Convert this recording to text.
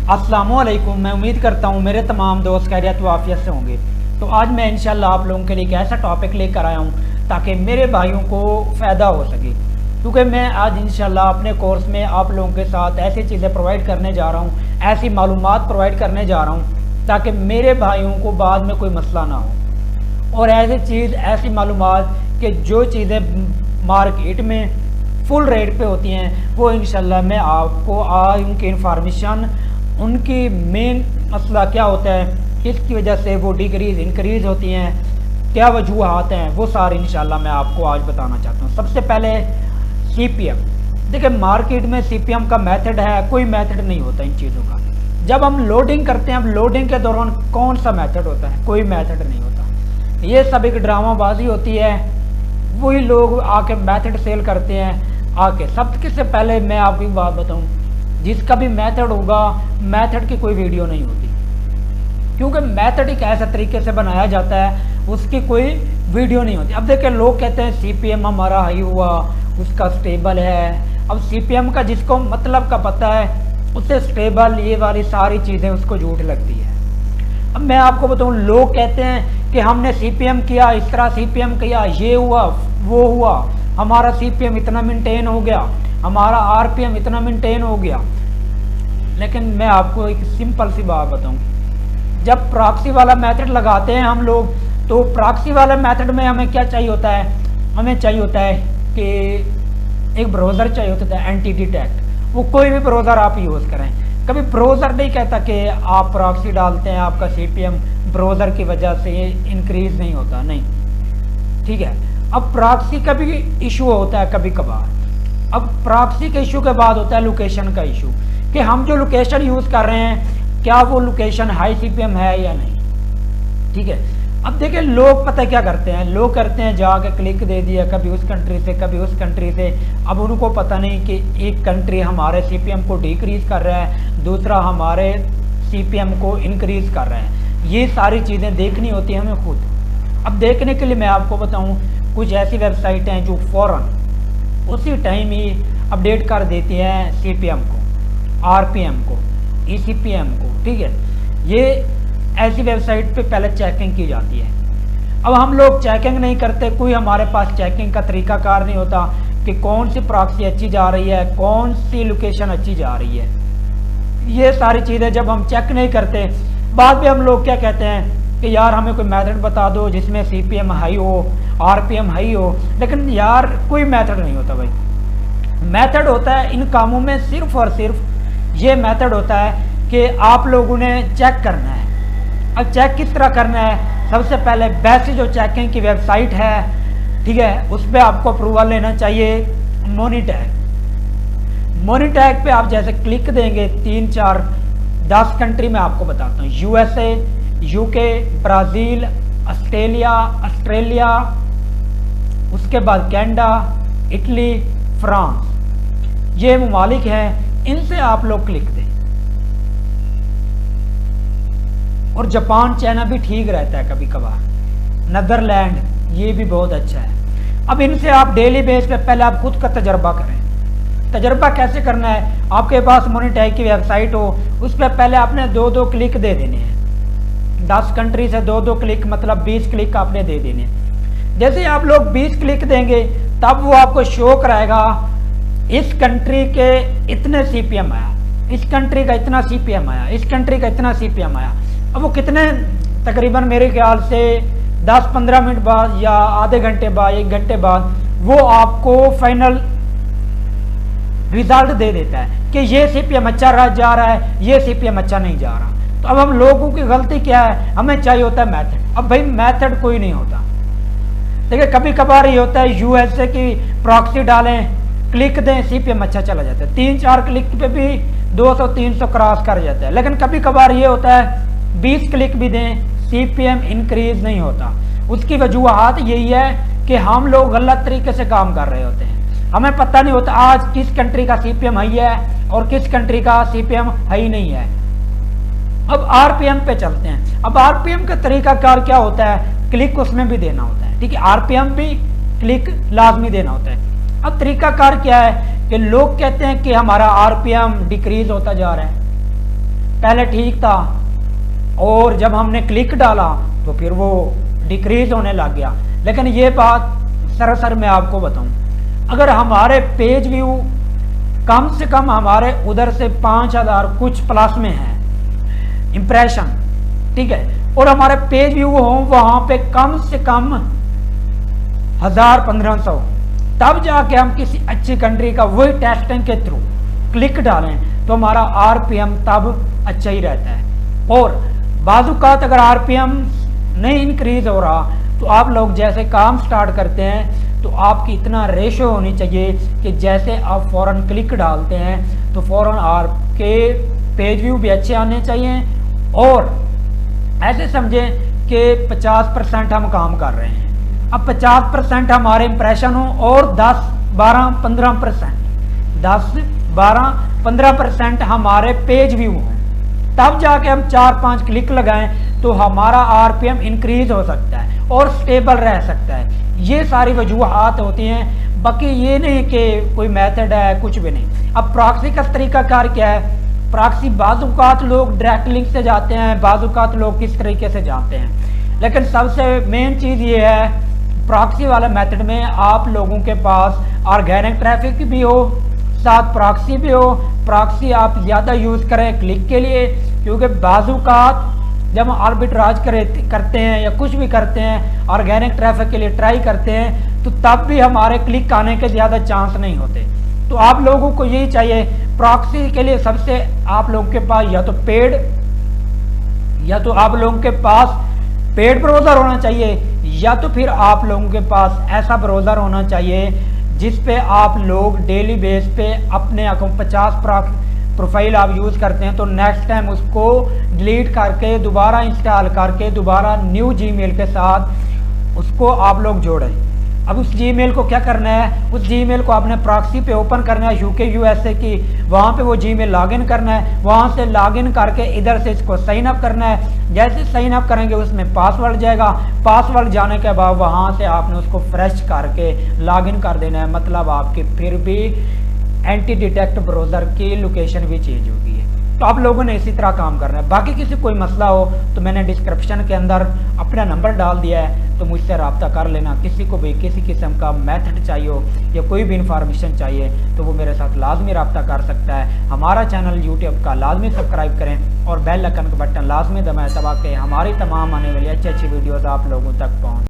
अस्सलामुअलैकुम। मैं उम्मीद करता हूँ मेरे तमाम दोस्त खैरियत व आफियत से होंगे। तो आज मैं इंशाल्लाह आप लोगों के लिए एक ऐसा टॉपिक लेकर आया हूँ ताकि मेरे भाइयों को फ़ायदा हो सके, क्योंकि मैं आज इंशाल्लाह अपने कोर्स में आप लोगों के साथ ऐसी चीज़ें प्रोवाइड करने जा रहा हूँ, ऐसी मालूमात प्रोवाइड करने जा रहा हूँ ताकि मेरे भाइयों को बाद में कोई मसला ना हो। और ऐसी मालूमात कि जो चीज़ें मार्केट में फुल रेट पे होती हैं वो इंशाल्लाह मैं आपको आज उनकी इंफॉर्मेशन, उनकी मेन मसला क्या होता है, किसकी वजह से वो डिक्रीज़ इंक्रीज़ होती हैं, क्या वजूहात हैं, वो सारे इंशाल्लाह मैं आपको आज बताना चाहता हूँ। सबसे पहले सीपीएम। देखिए मार्केट में सीपीएम का मेथड है, कोई मेथड नहीं होता इन चीज़ों का। जब हम लोडिंग करते हैं, अब लोडिंग के दौरान कौन सा मेथड होता है, कोई मेथड नहीं होता। ये सब एक ड्रामाबाजी होती है, वही लोग आके मेथड सेल करते हैं आके। सबसे पहले मैं आपको एक बात बताऊँ, जिसका भी मेथड होगा, मेथड की कोई वीडियो नहीं होती, क्योंकि मेथड एक ऐसा तरीके से बनाया जाता है उसकी कोई वीडियो नहीं होती। अब देखिए लोग कहते हैं सीपीएम हमारा हाई हुआ, उसका स्टेबल है। अब सीपीएम का जिसको मतलब का पता है उससे स्टेबल ये वाली सारी चीज़ें उसको झूठ लगती है। अब मैं आपको बताऊं, लोग कहते हैं कि हमने सीपीएम किया, इस तरह सीपीएम किया, ये हुआ वो हुआ, हमारा सीपीएम इतना मेंटेन हो गया, हमारा आरपीएम इतना मेंटेन हो गया। लेकिन मैं आपको एक सिंपल सी बात बताऊं, जब प्रॉक्सी वाला मेथड लगाते हैं हम लोग, तो प्रॉक्सी वाला मेथड में हमें क्या चाहिए होता है, हमें चाहिए होता है कि एक ब्राउज़र चाहिए होता है, एंटी डिटेक्ट। वो कोई भी ब्राउज़र आप यूज़ करें, कभी ब्राउज़र नहीं कहता कि आप प्रॉक्सी डालते हैं आपका सीपीएम ब्राउज़र की वजह से इंक्रीज़ नहीं होता, नहीं, ठीक है। अब प्रॉक्सी का भी इशू होता है कभी कभार। अब प्रॉक्सी के इशू के बाद होता है लोकेशन का इशू, कि हम जो लोकेशन यूज़ कर रहे हैं क्या वो लोकेशन हाई सीपीएम है या नहीं, ठीक है। अब देखिए लोग पता क्या करते हैं, लोग करते हैं जाके क्लिक दे दिया, कभी उस कंट्री से कभी उस कंट्री से। अब उनको पता नहीं कि एक कंट्री हमारे सीपीएम को डिक्रीज़ कर रहा है, दूसरा हमारे सीपीएम को इंक्रीज़ कर रहा है। ये सारी चीज़ें देखनी होती हैं हमें खुद। अब देखने के लिए मैं आपको बताऊँ, कुछ ऐसी वेबसाइट हैं जो फ़ौरन उसी टाइम ही अपडेट कर देती हैं सीपीएम को, आरपीएम को, ईसीपीएम को, ठीक है। ये ऐसी वेबसाइट पे पहले चेकिंग की जाती है। अब हम लोग चेकिंग नहीं करते, कोई हमारे पास चेकिंग का तरीकाकार नहीं होता कि कौन सी प्रॉक्सी अच्छी जा रही है, कौन सी लोकेशन अच्छी जा रही है। ये सारी चीज़ें जब हम चेक नहीं करते, बाद में हम लोग क्या कहते हैं कि यार हमें कोई मेथड बता दो जिसमें सीपीएम हाई हो, आरपीएम हाई हो। लेकिन यार कोई मेथड नहीं होता भाई। मेथड होता है इन कामों में सिर्फ और सिर्फ ये मेथड होता है कि आप लोगों ने चेक करना है। अब चेक किस तरह करना है, सबसे पहले बेस्ट जो चेकिंग की वेबसाइट है, ठीक है, उस पर आपको अप्रूवल लेना चाहिए मोनीटैग। मोनीटैग पे आप जैसे क्लिक देंगे, 3 4 10 कंट्री में आपको बताता हूँ, यूएसए, यूके, ब्राज़ील, ऑस्ट्रेलिया, उसके बाद कनाडा, इटली, फ्रांस, ये ममालिक हैं, इनसे आप लोग क्लिक दें। और जापान, चाइना भी ठीक रहता है कभी कभार, नीदरलैंड, ये भी बहुत अच्छा है। अब इनसे आप डेली बेस पे पहले आप खुद का तजर्बा करें। तजर्बा कैसे करना है, आपके पास मोनीटैग की वेबसाइट हो, उस पर पहले आपने 2-2 क्लिक दे देने हैं। 10 कंट्री से 2-2 क्लिक मतलब 20 क्लिक आपने दे देने। जैसे आप लोग 20 क्लिक देंगे तब वो आपको शो कराएगा इस कंट्री के इतने सीपीएम आया, इस कंट्री का इतना सीपीएम आया, इस कंट्री का इतना सीपीएम आया। अब वो कितने, तकरीबन मेरे ख्याल से 10-15 मिनट बाद या आधे घंटे बाद, 1 घंटे बाद वो आपको फाइनल रिजल्ट दे देता है कि ये सीपीएम अच्छा जा रहा है, ये सीपीएम अच्छा नहीं जा रहा। तो अब हम लोगों की गलती क्या है, हमें चाहिए होता है मेथड। अब भाई मेथड कोई नहीं होता। देखिए कभी कभार ये होता है यूएसए की प्रॉक्सी डालें, क्लिक दें, सीपीएम अच्छा चला जाता है, 3-4 क्लिक पे भी 200-300 क्रॉस कर जाता है। लेकिन कभी कभार ये होता है 20 क्लिक भी दें, सीपीएम इंक्रीज नहीं होता। उसकी वजूहत यही है कि हम लोग गलत तरीके से काम कर रहे होते हैं। हमें पता नहीं होता आज किस कंट्री का सीपीएम हाई है और किस कंट्री का सीपीएम हाई नहीं है। अब आरपीएम पे चलते हैं। अब आरपीएम का तरीकाकार क्या होता है, क्लिक उसमें भी देना होता है, ठीक है, आरपीएम भी क्लिक लाजमी देना होता है। अब तरीकाकार क्या है कि लोग कहते हैं कि हमारा आरपीएम डिक्रीज होता जा रहा है, पहले ठीक था और जब हमने क्लिक डाला तो फिर वो डिक्रीज होने लग गया। लेकिन ये बात सरासर मैं आपको बताऊं, अगर हमारे पेज व्यू कम से कम हमारे उधर से 5000 कुछ प्लस में है इंप्रेशन, ठीक है, और हमारे पेज व्यू हो वहां पे कम से कम 1000-1500, तब जाके हम किसी अच्छी कंट्री का वही टेस्टिंग के थ्रू क्लिक डालें तो हमारा आरपीएम तब अच्छा ही रहता है। और बाजुकात अगर आरपीएम नहीं इंक्रीज हो रहा तो आप लोग जैसे काम स्टार्ट करते हैं तो आपकी इतना रेशो होनी चाहिए कि जैसे आप फौरन क्लिक डालते हैं तो फौरन आपके पेज व्यू भी अच्छे आने चाहिए। और ऐसे समझें कि 50% हम काम कर रहे हैं, अब 50% हमारे इंप्रेशन हो और 10-12-15% हमारे पेज व्यू हो, तब जाके हम 4-5 क्लिक लगाएं तो हमारा आरपीएम इंक्रीज हो सकता है और स्टेबल रह सकता है। ये सारी वजूहात होती हैं, बाकी ये नहीं कि कोई मेथड है, कुछ भी नहीं। अब प्रॉक्सी का तरीकाकार क्या है? प्रॉक्सी बाजुकात लोग डायरेक्ट लिंक से जाते हैं, बाजुकात लोग किस तरीके से जाते हैं, लेकिन सबसे मेन चीज़ ये है प्रॉक्सी वाले मेथड में आप लोगों के पास ऑर्गेनिक ट्रैफिक भी हो, साथ प्रॉक्सी भी हो। प्रॉक्सी आप ज़्यादा यूज़ करें क्लिक के लिए, क्योंकि बाजुकात जब हम आर्बिट्राज करते हैं या कुछ भी करते हैं ऑर्गेनिक ट्रैफिक के लिए ट्राई करते हैं तो तब भी हमारे क्लिक आने के ज़्यादा चांस नहीं होते। तो आप लोगों को यही चाहिए, प्रॉक्सी के लिए सबसे आप लोगों के पास या तो आप लोगों के पास पेड ब्राउज़र होना चाहिए, या तो फिर आप लोगों के पास ऐसा ब्राउज़र होना चाहिए जिस पे आप लोग डेली बेस पे अपने अकाउंट 50 प्रोफाइल आप यूज़ करते हैं तो नेक्स्ट टाइम उसको डिलीट करके दोबारा इंस्टॉल करके दोबारा न्यू जीमेल के साथ उसको आप लोग जोड़ें। अब उस जीमेल को क्या करना है, उस जीमेल को आपने प्रॉक्सी पे ओपन करना है यूके यूएसए की, वहाँ पे वो जीमेल लॉगिन करना है, वहाँ से लॉगिन करके इधर से इसको साइन अप करना है। जैसे साइन अप करेंगे उसमें पासवर्ड जाएगा, पासवर्ड जाने के बाद वहाँ से आपने उसको फ्रेश करके लॉगिन कर देना है, मतलब आपकी फिर भी एंटी डिटेक्ट ब्राउज़र की लोकेशन भी चेंज होगी है। तो आप लोगों ने इसी तरह काम करना है। बाकी किसी कोई मसला हो तो मैंने डिस्क्रिप्शन के अंदर अपना नंबर डाल दिया है, तो मुझसे रब्ता कर लेना। किसी को भी किसी किस्म का मेथड चाहिए हो या कोई भी इंफॉर्मेशन चाहिए तो वो मेरे साथ लाजमी रब्ता कर सकता है। हमारा चैनल यूट्यूब का लाजमी सब्सक्राइब करें और बेल आइकन का बटन लाजमी दबाएं ताकि हमारी तमाम आने वाली अच्छी वीडियोज़ आप लोगों तक पहुँच